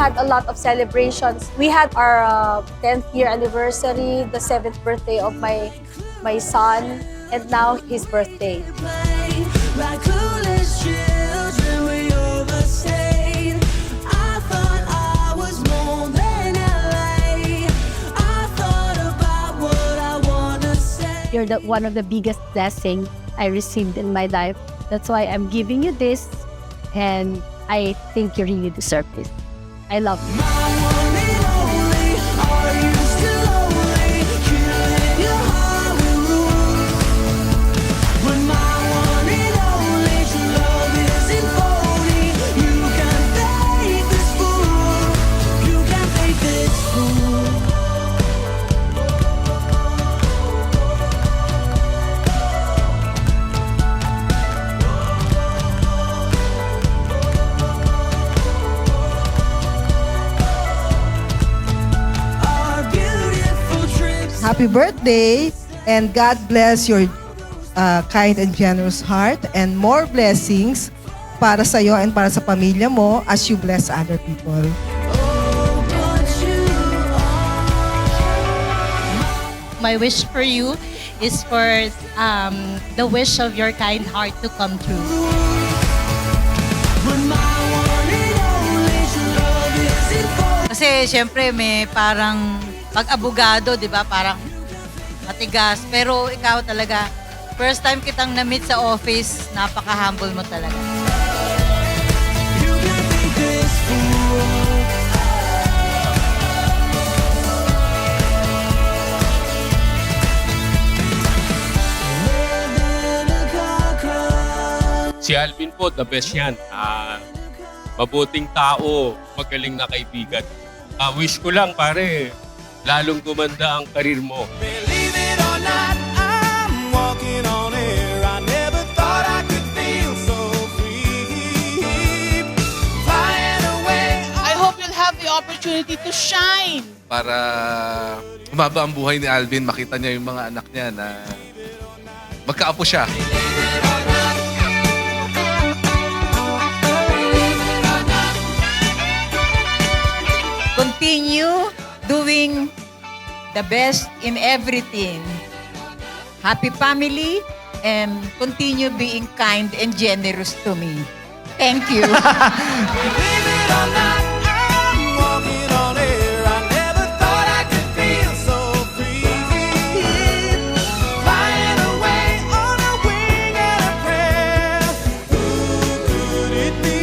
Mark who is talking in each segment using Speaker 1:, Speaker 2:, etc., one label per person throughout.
Speaker 1: had a lot of celebrations. We had our 10th year anniversary, the 7th birthday of my son, and now his birthday.
Speaker 2: Like clueless children, we overstayed. I thought I was more than LA. I thought about what I wanna say.
Speaker 1: You're one of the biggest blessings I received in my life. That's why I'm giving you this, and I think you really deserve this. I love you.
Speaker 2: My one and only, are you still lonely? Killing your heart with rules. When my one and only, true love isn't phony. You can fake this fool. You can fake this fool. Our beautiful trips.
Speaker 3: Happy birthday, and God bless your kind and generous heart, and more blessings para sa iyo and para sa pamilya mo as you bless other people.
Speaker 2: Oh, but you
Speaker 4: My wish for you is for the wish of your kind heart to come true.
Speaker 2: when my one and only, true love isn't phony.
Speaker 5: Kasi syempre may parang pag-abogado, di ba? Parang matigas. Pero ikaw talaga, first time kitang na-meet sa office, napaka-humble mo talaga.
Speaker 2: You can fake this fool. More than a car crash.
Speaker 6: Si Alvin po, the best yan. Mabuting tao, magaling na kaibigan. Wish ko lang, pare, lalong gumanda ang karir mo.
Speaker 2: Believe it or not, I'm walking on air. I never thought I could feel so free. Flying away.
Speaker 7: I hope you'll have the opportunity to shine.
Speaker 8: Para umaba ang buhay ni Alvin, makita niya yung mga anak niya na magkaapo siya.
Speaker 5: Continue doing the best in everything. Happy family and continue being kind and generous to me. Thank you.
Speaker 2: Believe it or not, I'm walking on air. I never thought I could feel so free. Flying away on a wing and a prayer. Who could it be?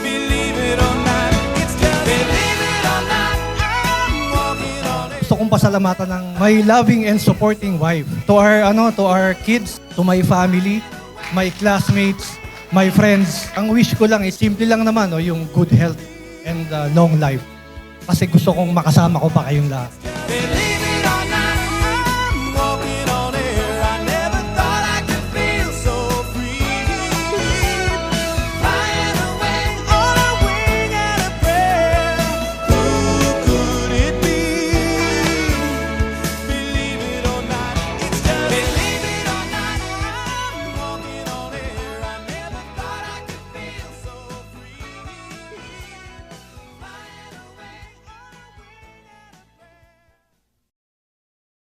Speaker 2: Believe it or not, it's just believe it or not, I'm walking on air.
Speaker 9: Gusto kong pasalamatan ng my loving and supporting wife. To our kids, to my family, my classmates, my friends. Ang wish ko lang is simple lang naman, yung good health and long life. Kasi gusto kong makasama ko pa kayong lahat.
Speaker 2: Believe it